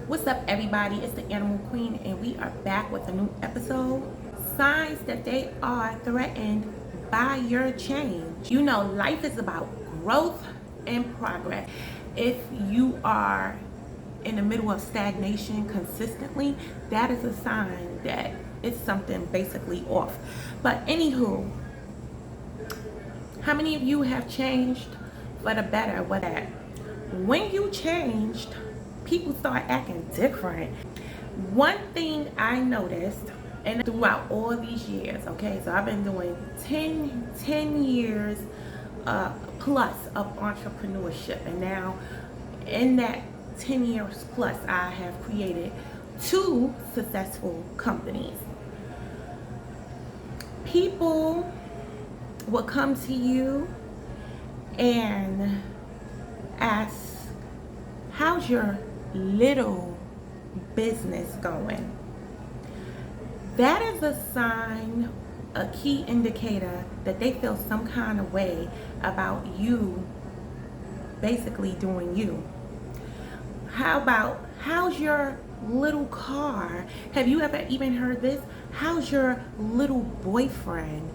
What's up, everybody? It's the Animal Queen, and we are back with a new episode. Signs that they are threatened by your change. You know, life is about growth and progress. If you are in the middle of stagnation consistently, that is a sign that it's something basically off. But anywho, how many of you have changed for the better? What that? When you changed, people start acting different. One thing I noticed, and throughout all these years, okay, so I've been doing 10 years plus of entrepreneurship, and now in that 10 years plus, I have created 2 successful companies. People will come to you and ask, how's your little business going? That is a sign, a key indicator that they feel some kind of way about you basically doing you. How about, how's your little car? Have you ever even heard this? How's your little boyfriend?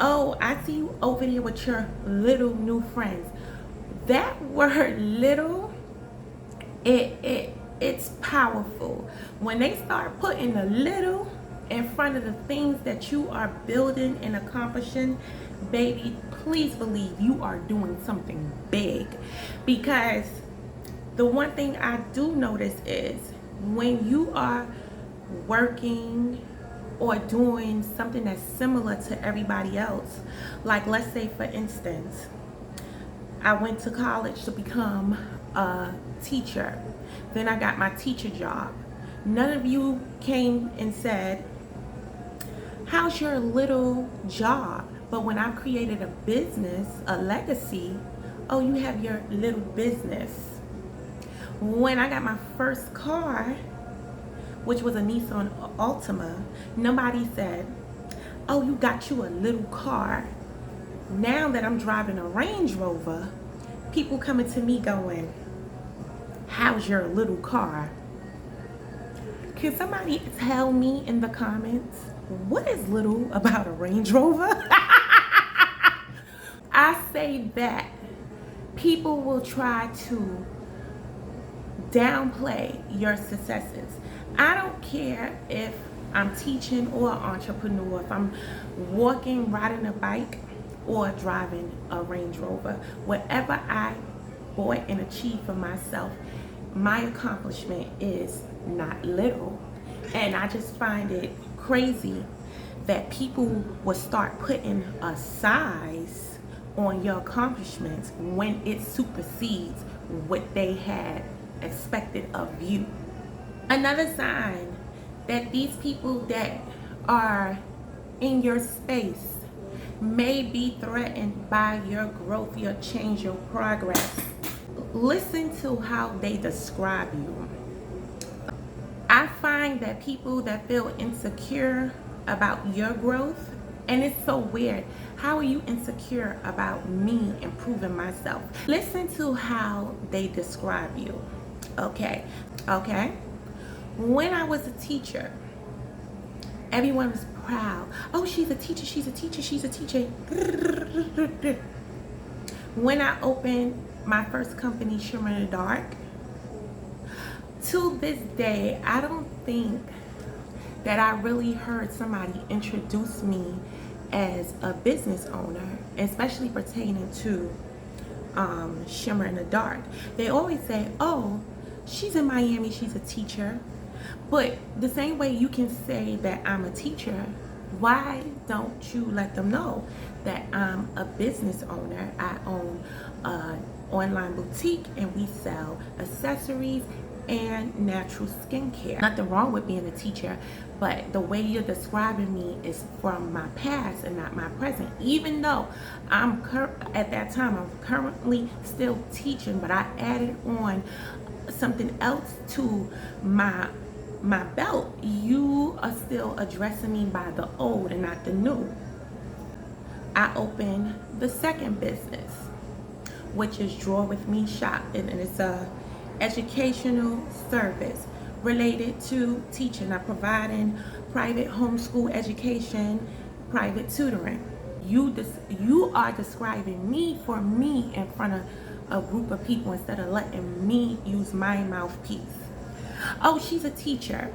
Oh, I see you over there with your little new friends. That word little, it's powerful. When they start putting the little in front of the things that you are building and accomplishing, baby, please believe you are doing something big. Because the one thing I do notice is when you are working or doing something that's similar to everybody else, like let's say for instance, I went to college to become a teacher. Then I got my teacher job. None of you came and said, how's your little job? But when I created a business, a legacy, oh, you have your little business. When I got my first car, which was a Nissan Altima, nobody said, oh, you got you a little car. Now that I'm driving a Range Rover, people coming to me going, how's your little car? Can somebody tell me in the comments, what is little about a Range Rover? I say that people will try to downplay your successes. I don't care if I'm teaching or an entrepreneur, if I'm walking, riding a bike, or driving a Range Rover. Whatever I bought and achieved for myself, my accomplishment is not little. And I just find it crazy that people will start putting a size on your accomplishments when it supersedes what they had expected of you. Another sign that these people that are in your space may be threatened by your growth, your change, your progress. Listen to how they describe you. I find that people that feel insecure about your growth, and it's so weird. How are you insecure about me improving myself? Listen to how they describe you. Okay. When I was a teacher, everyone was proud. Oh, she's a teacher, she's a teacher, she's a teacher. When I opened my first company, Shimmer in the Dark, to this day, I don't think that I really heard somebody introduce me as a business owner, especially pertaining to Shimmer in the Dark. They always say, oh, she's in Miami, she's a teacher. But the same way you can say that I'm a teacher, why don't you let them know that I'm a business owner? I own an online boutique and we sell accessories and natural skincare. Nothing wrong with being a teacher, but the way you're describing me is from my past and not my present. Even though at that time I'm currently still teaching, but I added on something else to my belt. You are still addressing me by the old and not the new. I opened the second business, which is Draw With Me Shop, and it's a educational service related to teaching. I'm providing private homeschool education, private tutoring. You are describing me for me in front of a group of people instead of letting me use my mouthpiece. Oh, she's a teacher.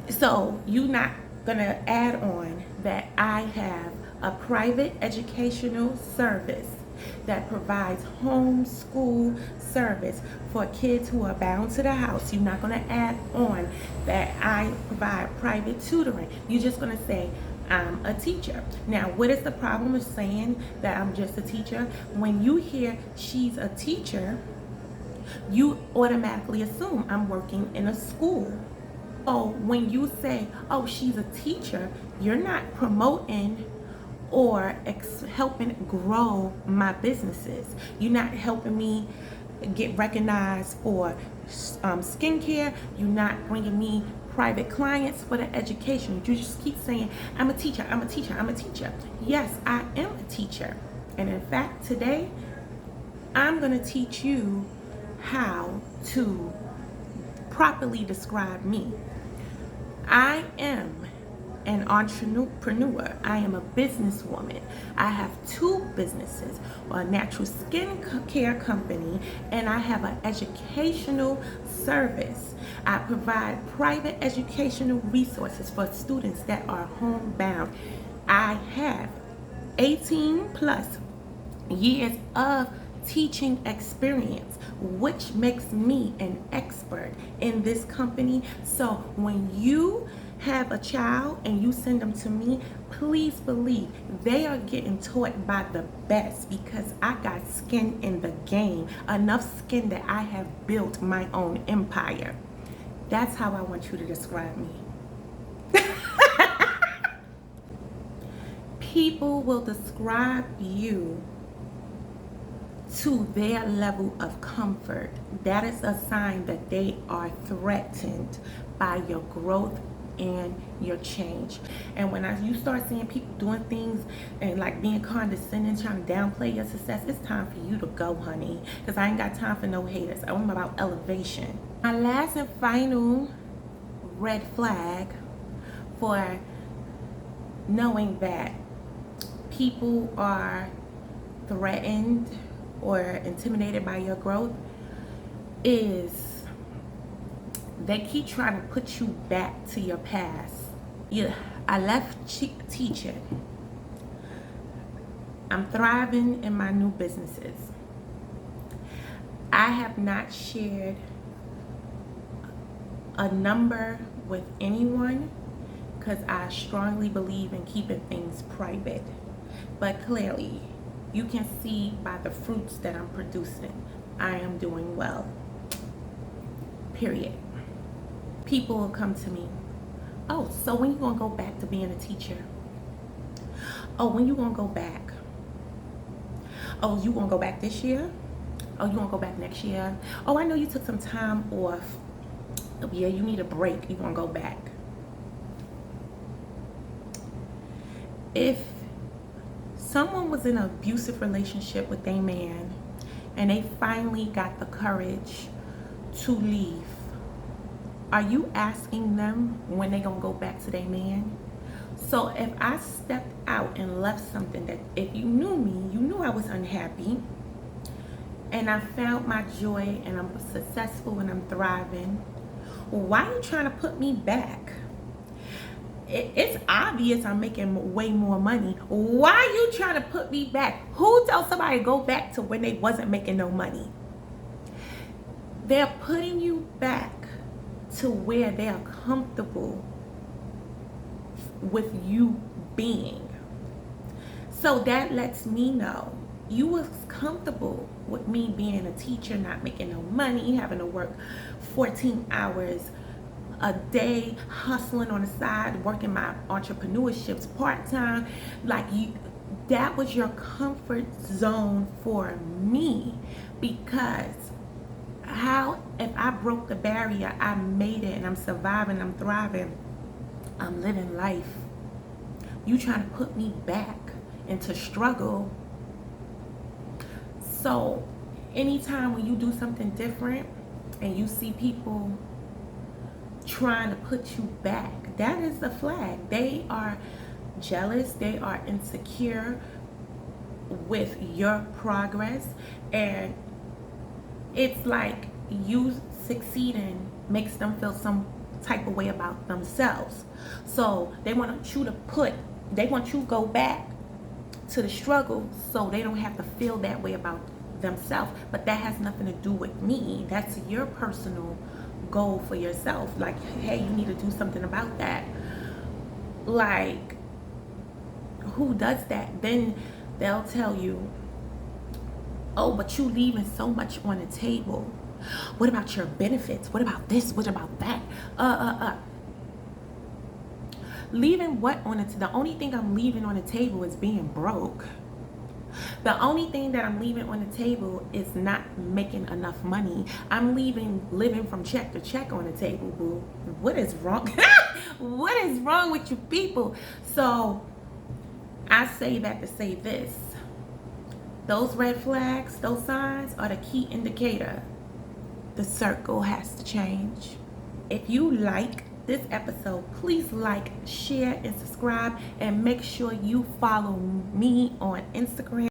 So you're not gonna add on that I have a private educational service that provides homeschool service for kids who are bound to the house. You're not gonna add on that I provide private tutoring. You're just gonna say I'm a teacher. Now, what is the problem with saying that I'm just a teacher? When you hear she's a teacher, you automatically assume I'm working in a school. So when you say, oh, she's a teacher, you're not promoting or helping grow my businesses. You're not helping me get recognized for skincare. You're not bringing me private clients for the education. You just keep saying, I'm a teacher, I'm a teacher, I'm a teacher. Yes, I am a teacher. And in fact, today, I'm going to teach you how to properly describe me. I am an entrepreneur. I am a businesswoman. I have 2 businesses, a natural skin care company, and I have an educational service. I provide private educational resources for students that are homebound. I have 18 plus years of teaching experience, which makes me an expert in this company. So when you have a child and you send them to me, please believe they are getting taught by the best, because I got skin in the game, enough skin that I have built my own empire. That's how I want you to describe me. People will describe you to their level of comfort. That is a sign that they are threatened by your growth and your change. And when you start seeing people doing things and like being condescending, trying to downplay your success, it's time for you to go, honey, because I ain't got time for no haters. I'm about elevation. My last and final red flag for knowing that people are threatened or intimidated by your growth is they keep trying to put you back to your past. Yeah, I left teaching. I'm thriving in my new businesses. I have not shared a number with anyone because I strongly believe in keeping things private. But clearly, you can see by the fruits that I'm producing, I am doing well. Period. People will come to me. Oh, so when you gonna go back to being a teacher? Oh, when you gonna go back? Oh, you gonna go back this year? Oh, you gonna go back next year? Oh, I know you took some time off. Oh, yeah, you need a break. You gonna go back? If someone was in an abusive relationship with a man and they finally got the courage to leave, are you asking them when they gonna go back to their man? So if I stepped out and left something that, if you knew me, you knew I was unhappy, and I found my joy and I'm successful and I'm thriving, why are you trying to put me back? It's obvious I'm making way more money. Why are you trying to put me back? Who tells somebody to go back to when they wasn't making no money? They're putting you back to where they're comfortable with you being. So that lets me know you was comfortable with me being a teacher, not making no money, having to work 14 hours a day, hustling on the side, working my entrepreneurships part-time. Like, you, that was your comfort zone for me, because how, if I broke the barrier, I made it and I'm surviving, I'm thriving, I'm living life. You trying to put me back into struggle. So Anytime when you do something different and you see people trying to put you back, that is a flag. They are jealous, they are insecure with your progress, and it's like you succeeding makes them feel some type of way about themselves. So they want you to go back to the struggle so they don't have to feel that way about themselves. But that has nothing to do with me. That's your personal goal for yourself. Like, hey, you need to do something about that. Like, who does that? Then they'll tell you, oh, but you leaving so much on the table. What about your benefits? What about this? What about that? Leaving what on the only thing I'm leaving on the table is being broke. The only thing that I'm leaving on the table is not making enough money. I'm living from check to check on the table, boo. What is wrong? What is wrong with you people? So I say that to say this. Those red flags, those signs are the key indicator. The circle has to change. If you like this episode, please like, share, and subscribe, and make sure you follow me on Instagram.